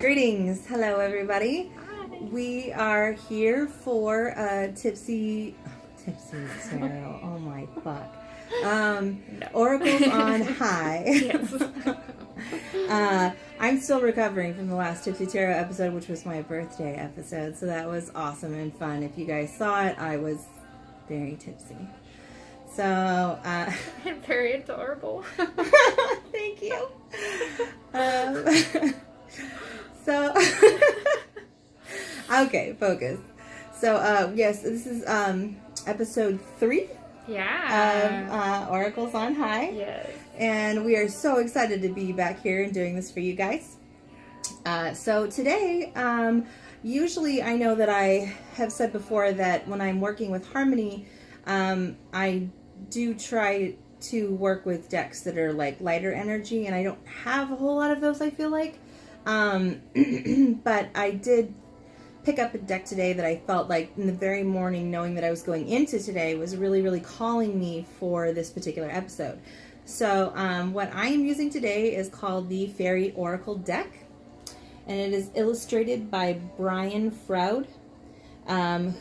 Greetings. Hello, everybody. Hi. We are here for Tipsy Tarot. Oh my fuck. Oracles on High. Yes. I'm still recovering from the last Tipsy Tarot episode, which was my birthday episode. So that was awesome and fun. If you guys saw it, I was very tipsy. So, Very adorable. thank you. So, okay, focus. So, yes, this is episode 3 Yeah. of Oracles on High. Yes. And we are so excited to be back here and doing this for you guys. So today, usually I know that I have said before that when I'm working with Harmony, I do try to work with decks that are like lighter energy, and I don't have a whole lot of those, I feel like. But I did pick up a deck today that I felt like in the very morning, knowing that I was going into today, was really, really calling me for this particular episode. So what I am using today is called the Fairy Oracle deck, and it is illustrated by Brian Froud,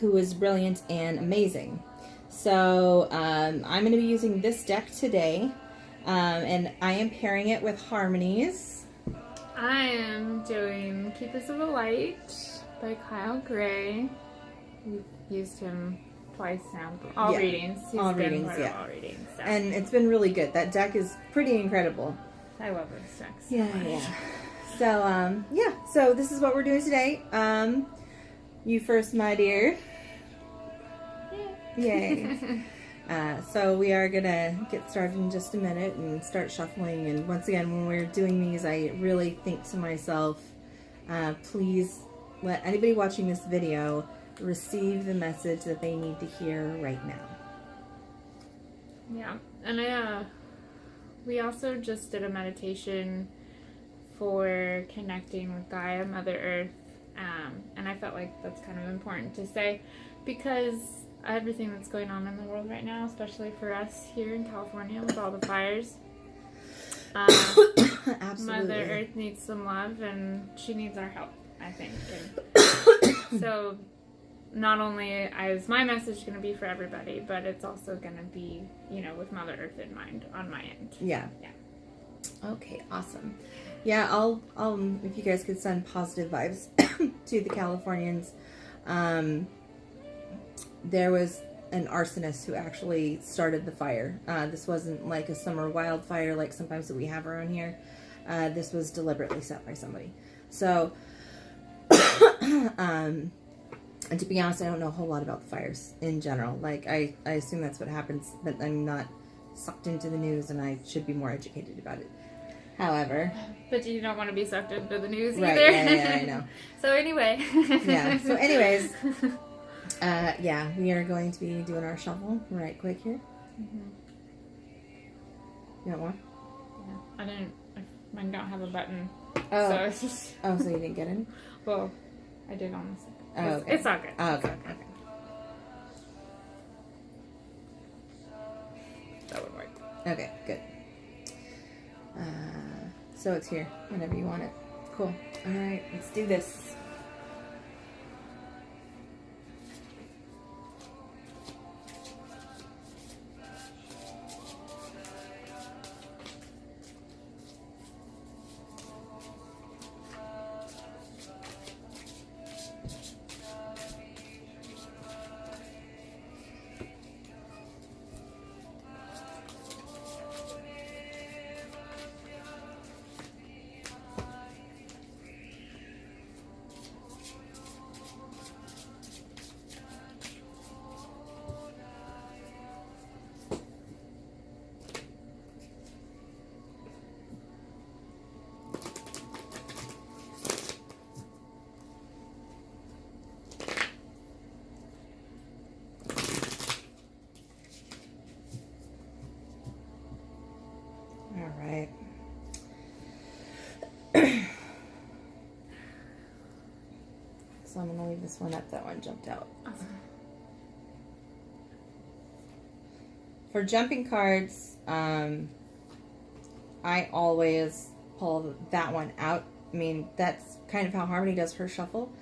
who is brilliant and amazing. So I'm going to be using this deck today, and I am pairing it with Harmonies. I am doing Keeprs of the Light by Kyle Gray. We've used him twice now. All readings. He's all been readings, part of yeah. all readings. So. And it's been really good. That deck is pretty incredible. I love those decks. Yeah. So, so this is what we're doing today. You first, my dear. Yay. So we are going to get started in just a minute and start shuffling. And once again, when we're doing these, I really think to myself, please let anybody watching this video receive the message that they need to hear right now. Yeah. And we also just did a meditation for connecting with Gaia, Mother Earth. And I felt like that's kind of important to say because everything that's going on in the world right now, especially for us here in California with all the fires. Absolutely. Mother Earth needs some love and she needs our help, I think. And so not only is my message going to be for everybody, but it's also going to be, with Mother Earth in mind on my end. Yeah. Okay, awesome. Yeah, I'll if you guys could send positive vibes to the Californians. There was an arsonist who actually started the fire. This wasn't like a summer wildfire like sometimes that we have around here. This was deliberately set by somebody. So, and to be honest, I don't know a whole lot about the fires in general. Like, I assume that's what happens, but I'm not sucked into the news and I should be more educated about it. However. But you don't want to be sucked into the news either. Right, yeah, I know. So anyway. Yeah, so anyways. We are going to be doing our shuffle right quick here. Mm-hmm. You want more? Yeah. Mine don't have a button. Oh. So it's just... Oh, so you didn't get any? Well, I did on the second. Oh, okay. It's all good. Oh, okay. That would work. Okay, good. So it's here whenever you want it. Cool. All right, let's do this. All right. So I'm going to leave this one up. That one jumped out. Awesome. For jumping cards, I always pull that one out I mean, that's kind of how Harmony does her shuffle,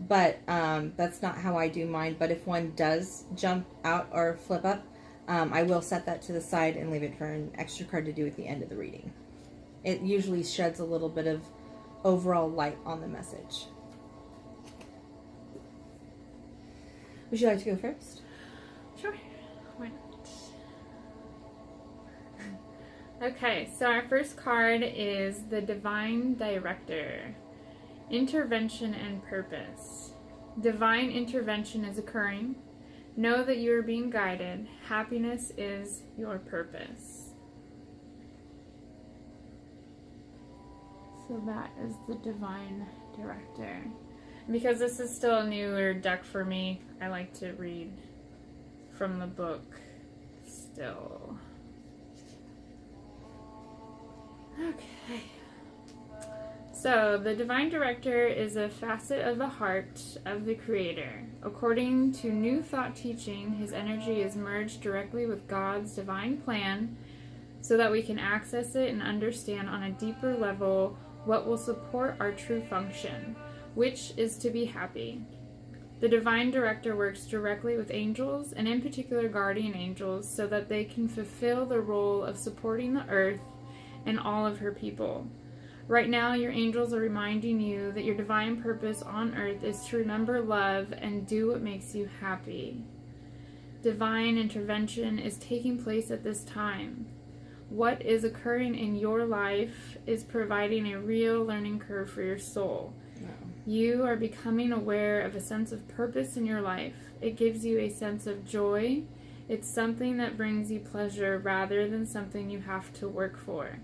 but that's not how I do mine. But if one does jump out or flip up, I will set that to the side and leave it for an extra card to do at the end of the reading. It usually sheds a little bit of overall light on the message. Would you like to go first? Sure. Why not? Okay, so our first card is the Divine Director. Intervention and purpose. Divine intervention is occurring. Know that you are being guided. Happiness is your purpose. So that is the Divine Director. Because this is still a newer deck for me, I like to read from the book still. Okay. So, the Divine Director is a facet of the heart of the Creator. According to New Thought teaching, his energy is merged directly with God's divine plan so that we can access it and understand on a deeper level what will support our true function, which is to be happy. The Divine Director works directly with angels, and in particular guardian angels, so that they can fulfill the role of supporting the earth and all of her people. Right now, your angels are reminding you that your divine purpose on earth is to remember love and do what makes you happy. Divine intervention is taking place at this time. What is occurring in your life is providing a real learning curve for your soul. You are becoming aware of a sense of purpose in your life. It gives you a sense of joy. It's something that brings you pleasure rather than something you have to work for.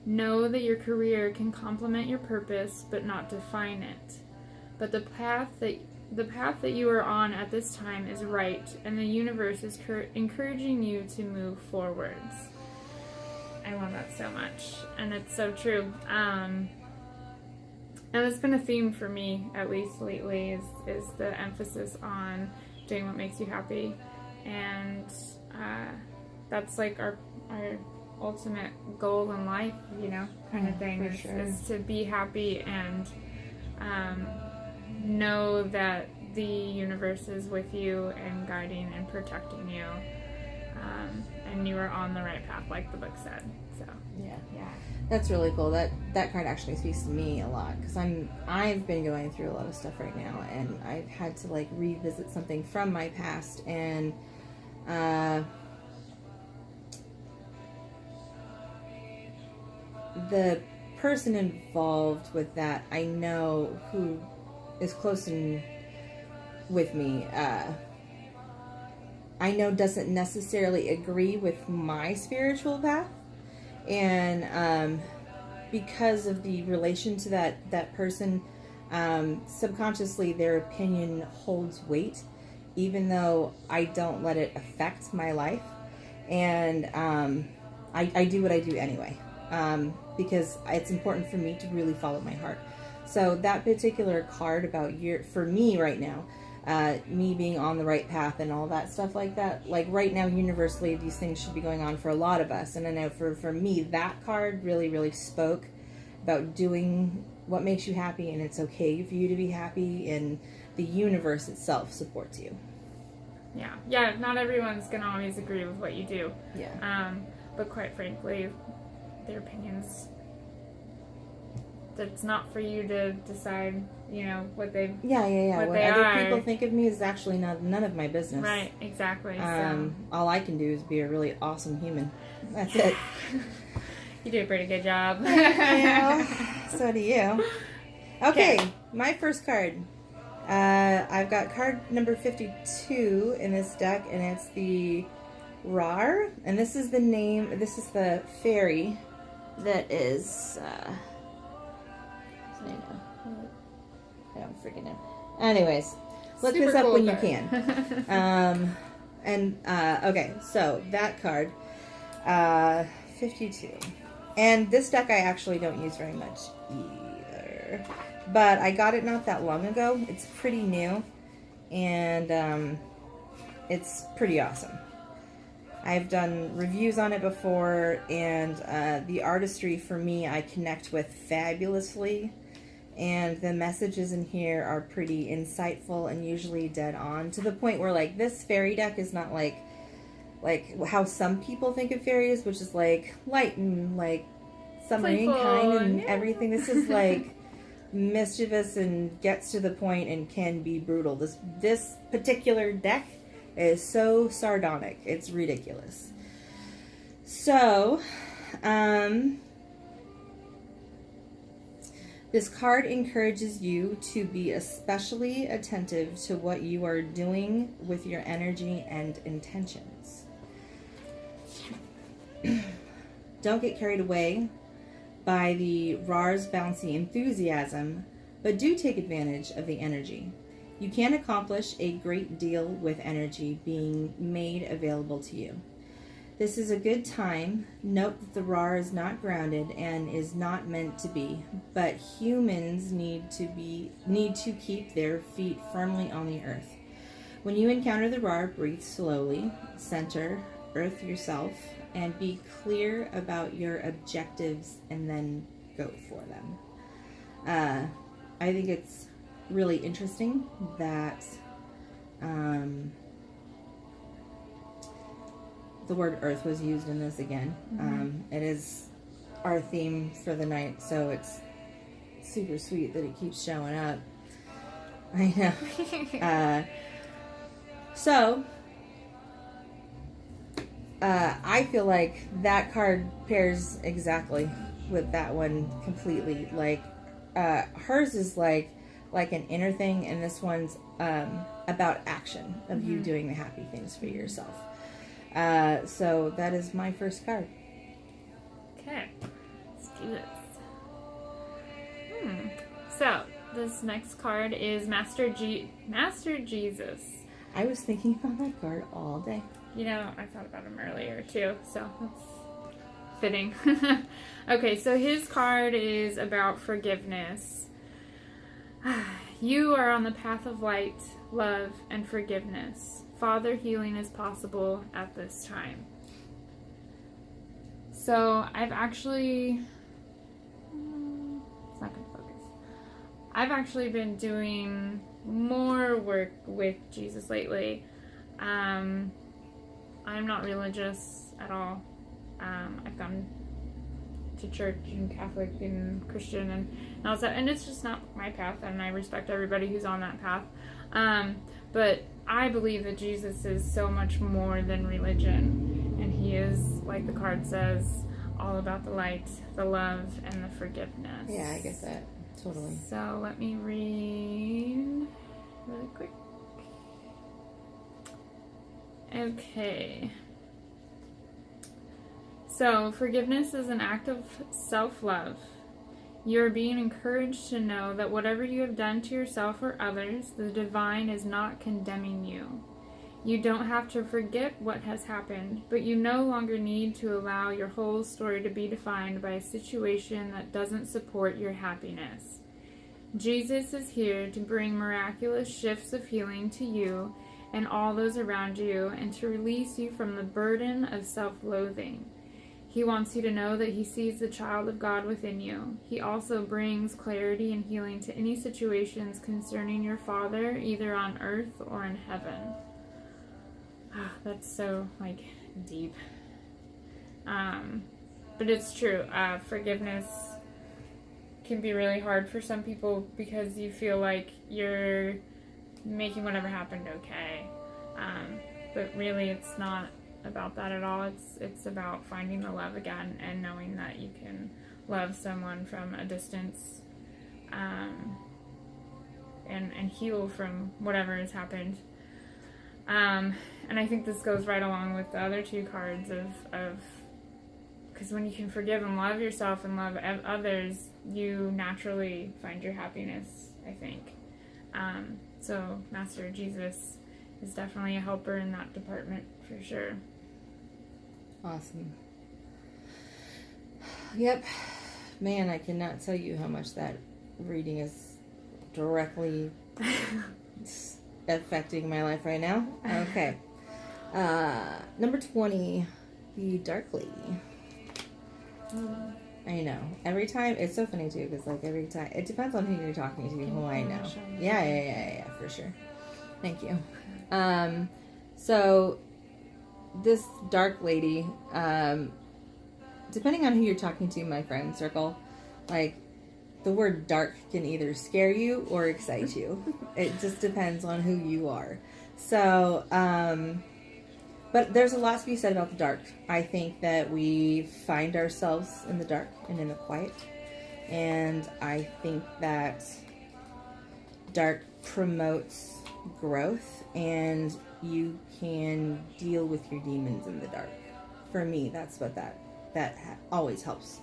Know that your career can complement your purpose, but not define it. But the path that you are on at this time is right, and the universe is encouraging you to move forwards. I love that so much, and it's so true. And it's been a theme for me, at least lately, is the emphasis on doing what makes you happy. And that's like our ultimate goal in life, kind of thing, is to be happy and know that the universe is with you and guiding and protecting you. And you are on the right path, like the book said. So yeah. That's really cool. That card actually speaks to me a lot, because I've been going through a lot of stuff right now, and I've had to like revisit something from my past, and the person involved with that, I know, who is close with me, I know doesn't necessarily agree with my spiritual path. And because of the relation to that person, subconsciously their opinion holds weight, even though I don't let it affect my life. And I do what I do anyway, because it's important for me to really follow my heart. So that particular card about for me right now, me being on the right path and all that stuff like that, like right now universally these things should be going on for a lot of us, and I know for me that card really spoke about doing what makes you happy, and it's okay for you to be happy, and the universe itself supports you. Yeah, not everyone's gonna always agree with what you do, but quite frankly their opinions, that's not for you to decide, what they what other people think of me is actually none of my business. Right, exactly. All I can do is be a really awesome human. That's it. You do a pretty good job. So do you. Okay, my first card. I've got card number 52 in this deck, and it's the Rar, and this is the fairy that is I don't freaking know. Anyways, look this up when you can. Okay, so that card, 52. And this deck I actually don't use very much either. But I got it not that long ago. It's pretty new. And it's pretty awesome. I've done reviews on it before, and the artistry for me I connect with fabulously. And the messages in here are pretty insightful and usually dead on, to the point where, like, this fairy deck is not like how some people think of fairies, which is like light and like summery and kind and everything. This is like mischievous and gets to the point and can be brutal. This particular deck is so sardonic, it's ridiculous. So, this card encourages you to be especially attentive to what you are doing with your energy and intentions. Don't get carried away by the Rar's bouncy enthusiasm, but do take advantage of the energy. You can accomplish a great deal with energy being made available to you. This is a good time. Note that the Rar is not grounded and is not meant to be, but humans need to keep their feet firmly on the earth. When you encounter the Rar, breathe slowly, center, earth yourself, and be clear about your objectives and then go for them. I think it's really interesting that the word earth was used in this again. It is our theme for the night, so it's super sweet that it keeps showing up. I know. I feel like that card pairs exactly with that one completely. Like, hers is like an inner thing, and this one's about action of you doing the happy things for yourself. So that is my first card. Okay, let's do this. So this next card is Master Jesus. I was thinking about that card all day. You know, I thought about him earlier too, so that's fitting. Okay, so his card is about forgiveness. You are on the path of light, love, and forgiveness. Father, healing is possible at this time. So I've actually, it's not going to focus. I've actually been doing more work with Jesus lately. I'm not religious at all. I've gone to church and Catholic and Christian and all that, and it's just not my path, and I respect everybody who's on that path. But I believe that Jesus is so much more than religion, and he is, like the card says, all about the light, the love, and the forgiveness. Yeah, I get that. Totally. So let me read really quick. Okay. So, forgiveness is an act of self-love. You are being encouraged to know that whatever you have done to yourself or others, the divine is not condemning you. You don't have to forget what has happened, but you no longer need to allow your whole story to be defined by a situation that doesn't support your happiness. Jesus is here to bring miraculous shifts of healing to you and all those around you, and to release you from the burden of self-loathing. He wants you to know that he sees the child of God within you. He also brings clarity and healing to any situations concerning your Father, either on earth or in heaven. That's so, deep. But it's true. Forgiveness can be really hard for some people because you feel like you're making whatever happened okay. But really it's not about that at all. It's about finding the love again and knowing that you can love someone from a distance, and heal from whatever has happened. And I think this goes right along with the other two cards of because when you can forgive and love yourself and love others, you naturally find your happiness, I think. So Master Jesus is definitely a helper in that department for sure. Awesome. Yep. Man, I cannot tell you how much that reading is directly affecting my life right now. Okay. Number 20, the Dark Lady. I know. Every time, it's so funny too, because like every time, it depends on who you're talking to, who I know. Yeah, for sure. Thank you. So this dark lady, depending on who you're talking to in my friend circle, like the word dark can either scare you or excite you. It just depends on who you are. So, but there's a lot to be said about the dark. I think that we find ourselves in the dark and in the quiet. And I think that dark promotes growth, and you can deal with your demons in the dark. For me, that's what that always helps.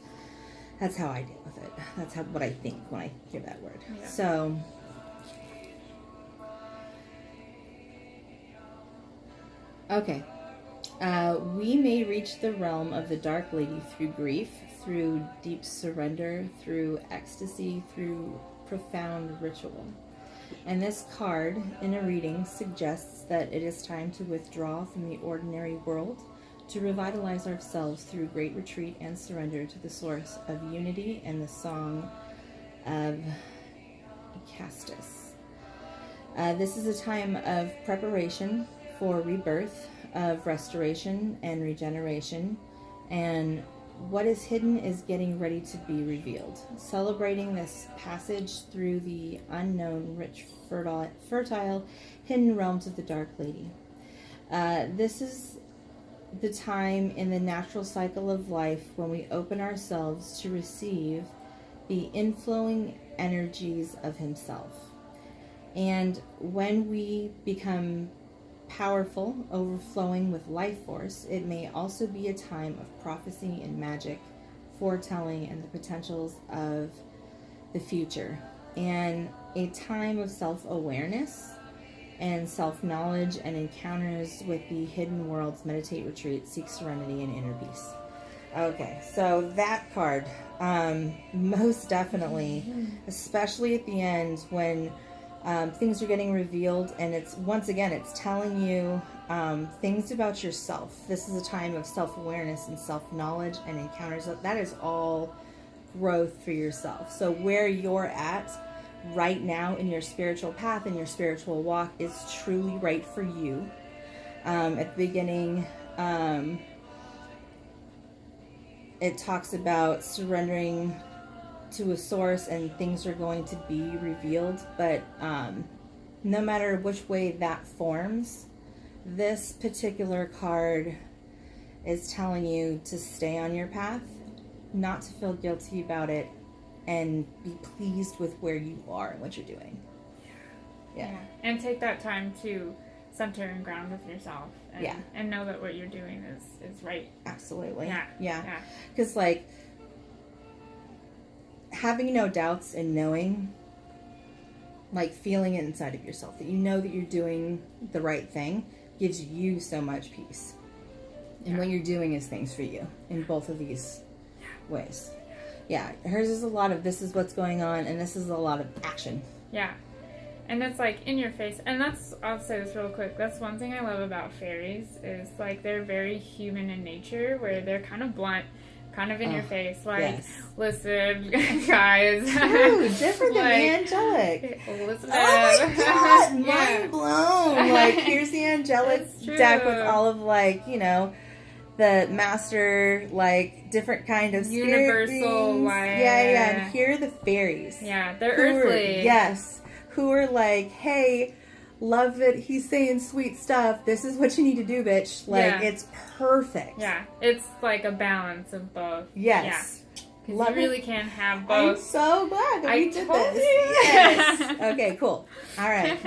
That's how I deal with it. That's what I think when I hear that word. Yeah. So, okay. We may reach the realm of the Dark Lady through grief, through deep surrender, through ecstasy, through profound ritual. And this card in a reading suggests that it is time to withdraw from the ordinary world, to revitalize ourselves through great retreat and surrender to the source of unity and the song of Castus. This is a time of preparation for rebirth, of restoration and regeneration, and what is hidden is getting ready to be revealed. Celebrating this passage through the unknown, rich, fertile, hidden realms of the Dark Lady. This is the time in the natural cycle of life when we open ourselves to receive the inflowing energies of Himself. And when we become powerful, overflowing with life force, it may also be a time of prophecy and magic, foretelling, and the potentials of the future, and a time of self-awareness and self-knowledge and encounters with the hidden worlds. Meditate, retreat, seek serenity and inner peace. Okay, so that card, most definitely, especially at the end when things are getting revealed, and it's telling you things about yourself. This is a time of self-awareness and self-knowledge and encounters. That is all growth for yourself. So where you're at right now in your spiritual path and your spiritual walk is truly right for you. At the beginning, it talks about surrendering to a source, and things are going to be revealed, but no matter which way that forms, this particular card is telling you to stay on your path, not to feel guilty about it, and be pleased with where you are and what you're doing. Yeah. And take that time to center and ground with yourself, and know that what you're doing is right. Absolutely. Yeah. Because like having no doubts and knowing, like feeling it inside of yourself that you know that you're doing the right thing, gives you so much peace. And what you're doing is things for you in both of these ways. Yeah, hers is a lot of this is what's going on, and this is a lot of action. Yeah. And it's like in your face. And I'll say this real quick. That's one thing I love about fairies is like they're very human in nature, where they're kind of blunt, kind of in your face. Like, listen, guys. Ooh, different than the angelic. Listen. Oh my God, mind blown. Like, here's the angelic deck with all of like, the master, like, different kind of spirit universal, beings. like, and here are the fairies. Yeah, they're earthly. Who are like, hey, love it, he's saying sweet stuff, this is what you need to do, bitch. Like, it's perfect. Yeah, it's like a balance of both. Yes. Because you really can have both. I'm so glad that we did this. Yes. Okay, cool. All right.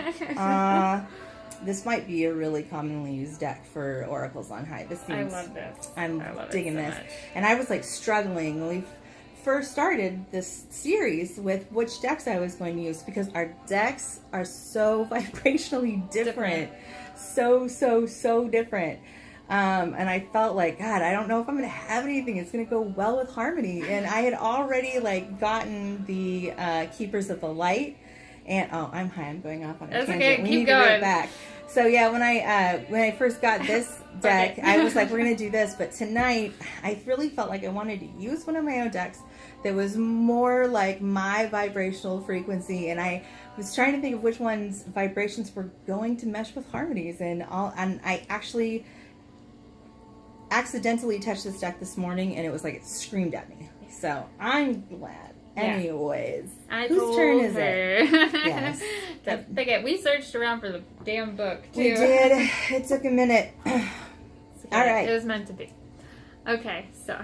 This might be a really commonly used deck for Oracles on High. I love this. I'm digging so this. much. And I was like struggling when we first started this series with which decks I was going to use, because our decks are so vibrationally different. So different. And I felt like, God, I don't know if I'm going to have anything. It's going to go well with Harmony. And I had already like gotten the Keeprs of the Light. And I'm high. I'm going off on a tangent. Okay, we keep need going. to go back. So yeah, when I first got this deck, I was like, we're gonna do this. But tonight, I really felt like I wanted to use one of my own decks, that was more like my vibrational frequency, and I was trying to think of which ones vibrations were going to mesh with harmonies, and I actually accidentally touched this deck this morning, and it was like it screamed at me. So I'm glad. Yeah. Anyways, whose turn is it? Yes. Don't forget, we searched around for the damn book too. We did. It took a minute. Okay. All right. It was meant to be. Okay, so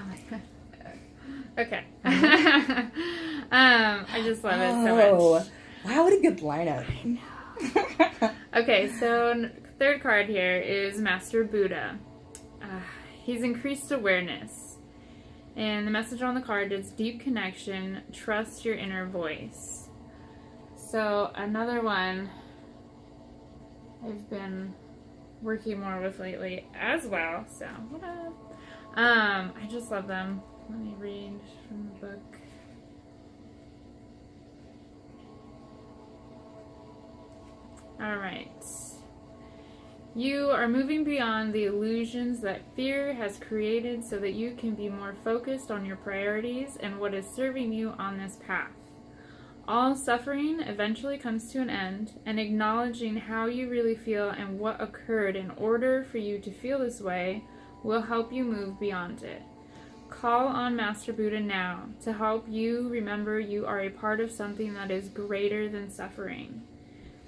okay. I just love it so much. Wow, what a good lineup. I know. Okay, so third card here is Master Buddha. He's increased awareness. And the message on the card is deep connection, trust your inner voice. So another one I've been working more with lately as well. So what up? I just love them. Let me read from the book. All right. You are moving beyond the illusions that fear has created so that you can be more focused on your priorities and what is serving you on this path. All suffering eventually comes to an end, and acknowledging how you really feel and what occurred in order for you to feel this way will help you move beyond it. Call on Master Buddha now to help you remember you are a part of something that is greater than suffering.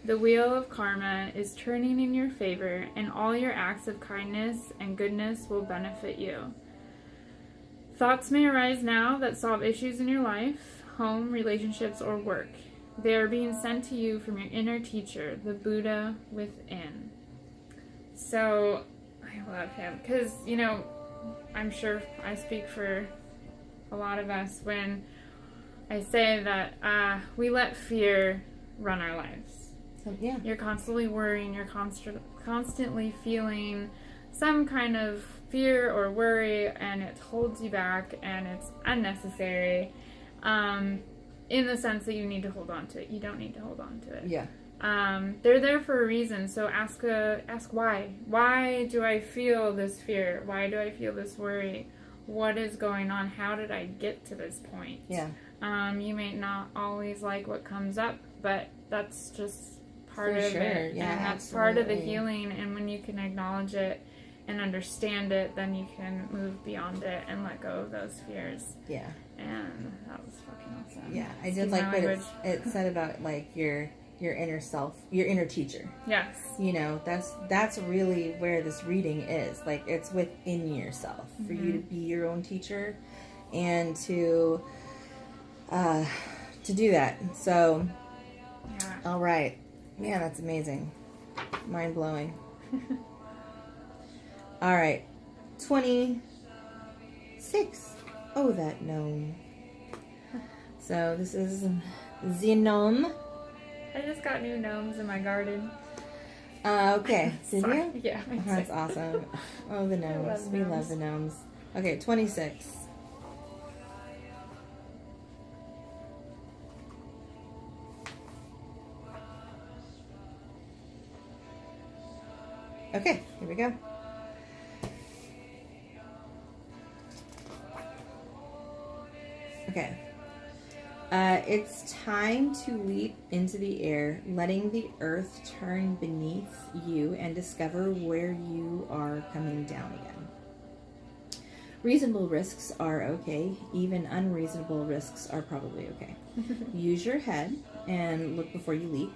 The wheel of karma is turning in your favor, and all your acts of kindness and goodness will benefit you. Thoughts may arise now that solve issues in your life, home, relationships, or work. They are being sent to you from your inner teacher, the Buddha within. So, I love him because, I'm sure I speak for a lot of us when I say that we let fear run our lives. Yeah. You're constantly worrying, you're constantly feeling some kind of fear or worry, and it holds you back, and it's unnecessary in the sense that you need to hold on to it. You don't need to hold on to it. Yeah. They're there for a reason, so ask why. Why do I feel this fear? Why do I feel this worry? What is going on? How did I get to this point? Yeah. You may not always like what comes up, but that's just part for of sure. it. Yeah, and that's absolutely. part of the healing, and when you can acknowledge it and understand it, then you can move beyond it and let go of those fears. Yeah. And that was fucking awesome. Yeah, I did like what it said about like your inner self, your inner teacher. Yes. That's really where this reading is. Like, it's within yourself for you to be your own teacher and to do that. So, yeah. All right. Man, that's amazing. Mind blowing. All right. 26. Oh, that gnome. So this is the gnome. I just got new gnomes in my garden. Okay. Did you? Yeah. That's awesome. Oh, the gnomes. We love the gnomes. Okay, 26. Okay, here we go. Okay. It's time to leap into the air, letting the earth turn beneath you and discover where you are coming down again. Reasonable risks are okay. Even unreasonable risks are probably okay. Use your head and look before you leap,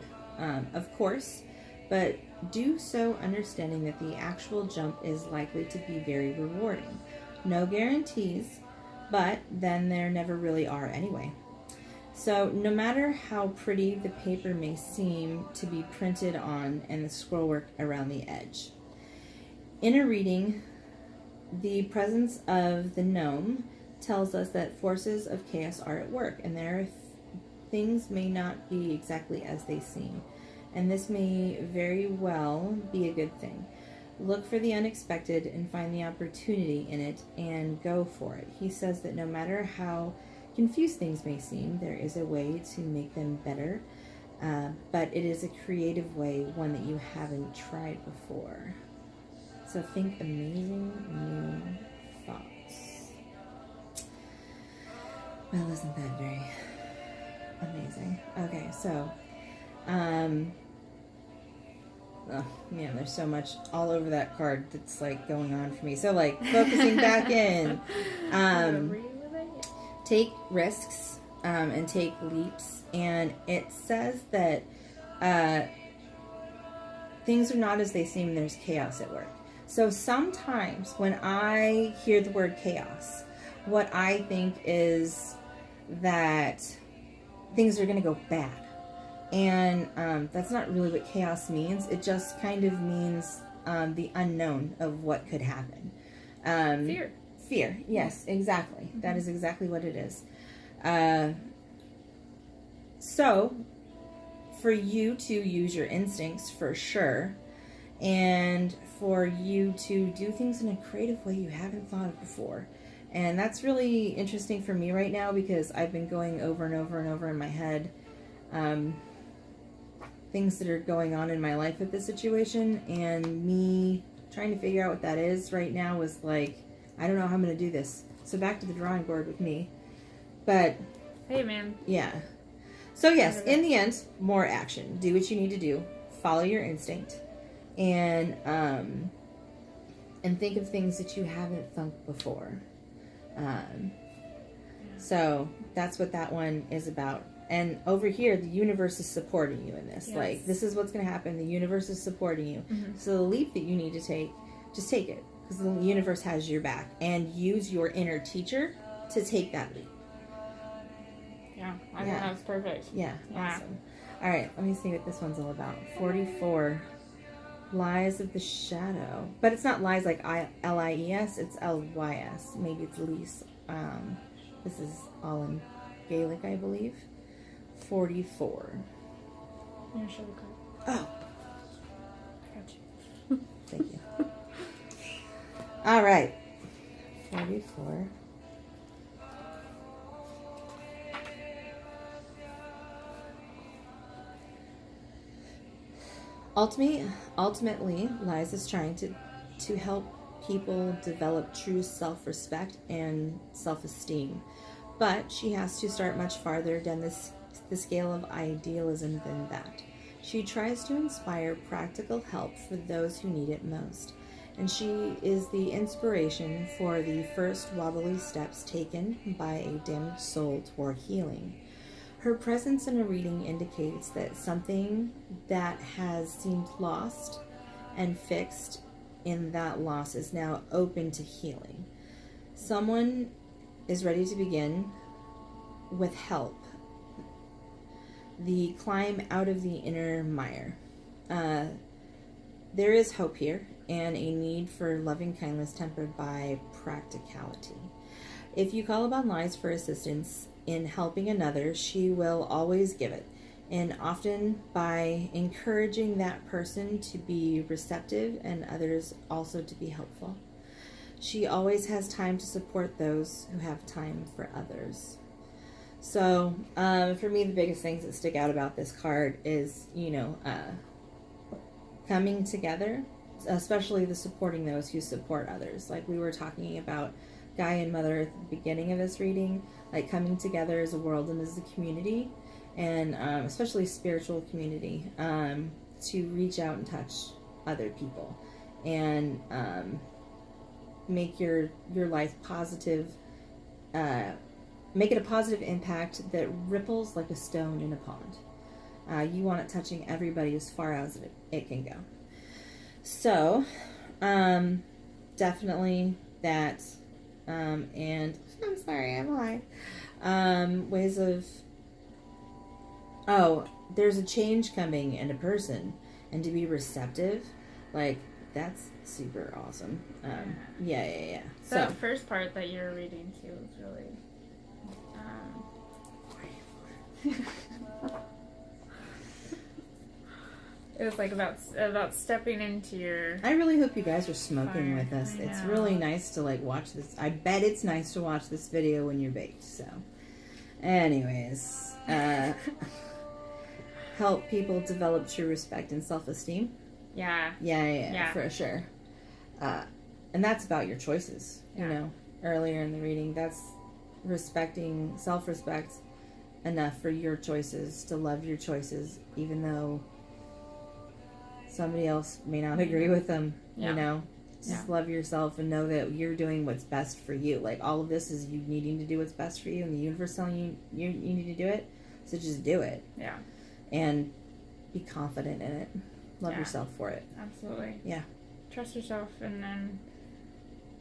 of course, but do so understanding that the actual jump is likely to be very rewarding. No guarantees, but then there never really are anyway. So no matter how pretty the paper may seem to be printed on and the scrollwork around the edge. In a reading, the presence of the gnome tells us that forces of chaos are at work, and things may not be exactly as they seem. And this may very well be a good thing. Look for the unexpected and find the opportunity in it and go for it. He says that no matter how confused things may seem, there is a way to make them better, but it is a creative way, one that you haven't tried before. So think amazing new thoughts. Well, isn't that very amazing? Okay, so, oh man, there's so much all over that card that's like going on for me. So like focusing back in, take risks and take leaps, and it says that things are not as they seem. There's chaos at work. So sometimes when I hear the word chaos, what I think is that things are going to go bad. And that's not really what chaos means. It just kind of means the unknown of what could happen. Fear. Fear, yes, exactly. Mm-hmm. That is exactly what it is. So, for you to use your instincts for sure, and for you to do things in a creative way you haven't thought of before. And that's really interesting for me right now because I've been going over and over and over in my head things that are going on in my life with this situation, and me trying to figure out what that is right now was like, I don't know how I'm going to do this. So back to the drawing board with me. But hey, man. Yeah. So yes, in the end, more action. Do what you need to do. Follow your instinct. And think of things that you haven't thunk before. So that's what that one is about. And over here, the universe is supporting you in this. Yes. Like, this is what's going to happen. The universe is supporting you. Mm-hmm. So the leap that you need to take, just take it. Because the universe has your back. And use your inner teacher to take that leap. Yeah, I think that's perfect. Yeah, awesome. All right, let me see what this one's all about. 44. Lies of the Shadow. But it's not lies like Lies, it's Lys. Maybe it's Lys. This is all in Gaelic, I believe. 44. Here, show the card. Oh. Got you. Thank you. All right. 44. Ultimately, Liz is trying to help people develop true self-respect and self-esteem. But she has to start much farther down the scale of idealism than that. She tries to inspire practical help for those who need it most. And she is the inspiration for the first wobbly steps taken by a damaged soul toward healing. Her presence in a reading indicates that something that has seemed lost and fixed in that loss is now open to healing. Someone is ready to begin with help. The climb out of the inner mire. There is hope here and a need for loving kindness tempered by practicality. If you call upon Lies for assistance in helping another, she will always give it, and often by encouraging that person to be receptive and others also to be helpful. She always has time to support those who have time for others. So, for me, the biggest things that stick out about this card is, coming together, especially the supporting those who support others. Like we were talking about Guy and Mother at the beginning of this reading, like coming together as a world and as a community, and especially spiritual community, to reach out and touch other people and make your life positive, make it a positive impact that ripples like a stone in a pond. You want it touching everybody as far as it can go. So, definitely that. And I'm sorry, I'm lying. Ways of, there's a change coming in a person, and to be receptive, like, that's super awesome. Yeah. So that first part that you were reading too was really, it was like about stepping into your... I really hope you guys are smoking fire. with us. It's really nice to like watch this. I bet it's nice to watch this video when you're baked. So, anyways, help people develop true respect and self-esteem. Yeah, for sure. And that's about your choices. You know, earlier in the reading, that's respecting, self-respect enough for your choices, to love your choices, even though somebody else may not agree with them, you know? Just love yourself and know that you're doing what's best for you. Like, all of this is you needing to do what's best for you, and the universe telling you you need to do it, so just do it. Yeah. And be confident in it. Love yourself for it. Absolutely. Yeah. Trust yourself, and then,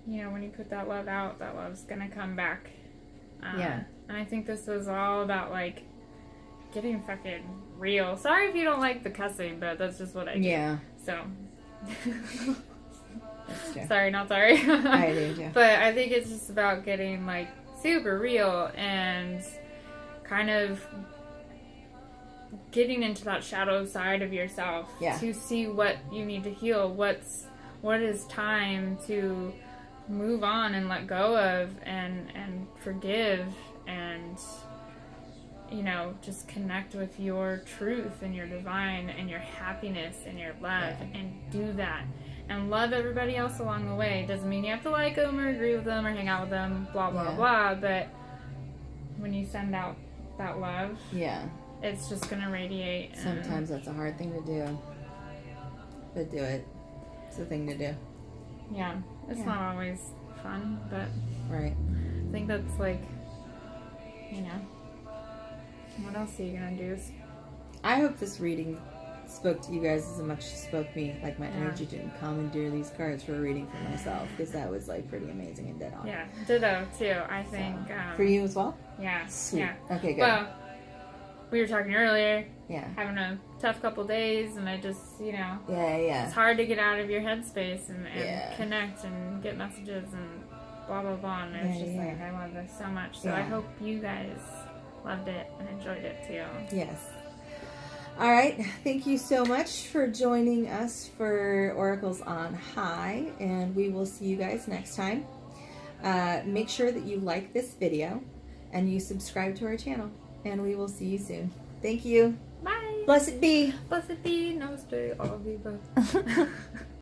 you know, when you put that love out, that love's gonna come back. And I think this was all about, like, getting fucking real. Sorry if you don't like the cussing, but that's just what I do. Yeah. So. That's true. Sorry, not sorry. I do too. But I think it's just about getting, like, super real and kind of getting into that shadow side of yourself to see what you need to heal, what is time to move on and let go of and forgive, and, you know, just connect with your truth and your divine and your happiness and your love, and do that. And love everybody else along the way. Doesn't mean you have to like them or agree with them or hang out with them, blah, blah, blah. But when you send out that love, it's just going to radiate. Sometimes that's a hard thing to do. But do it. It's the thing to do. Yeah. It's not always fun, but right. I think that's, like, you know, what else are you going to do? I hope this reading spoke to you guys as much as it spoke me. Like, my energy didn't commandeer these cards for a reading for myself, because that was, like, pretty amazing and dead on. Yeah, ditto too. I think for you as well. Yeah. Sweet. Yeah. Okay, good. Well, we were talking earlier. Yeah. Having a tough couple days, and I just, you know. Yeah. It's hard to get out of your headspace and connect and get messages and blah blah blah. And it's just like, I love this so much. So I hope you guys loved it and enjoyed it too. Yes. All right. Thank you so much for joining us for Oracles on High, and we will see you guys next time. Make sure that you like this video and you subscribe to our channel, and we will see you soon. Thank you. Bye. Blessed be. Blessed be. Namaste. All of the above.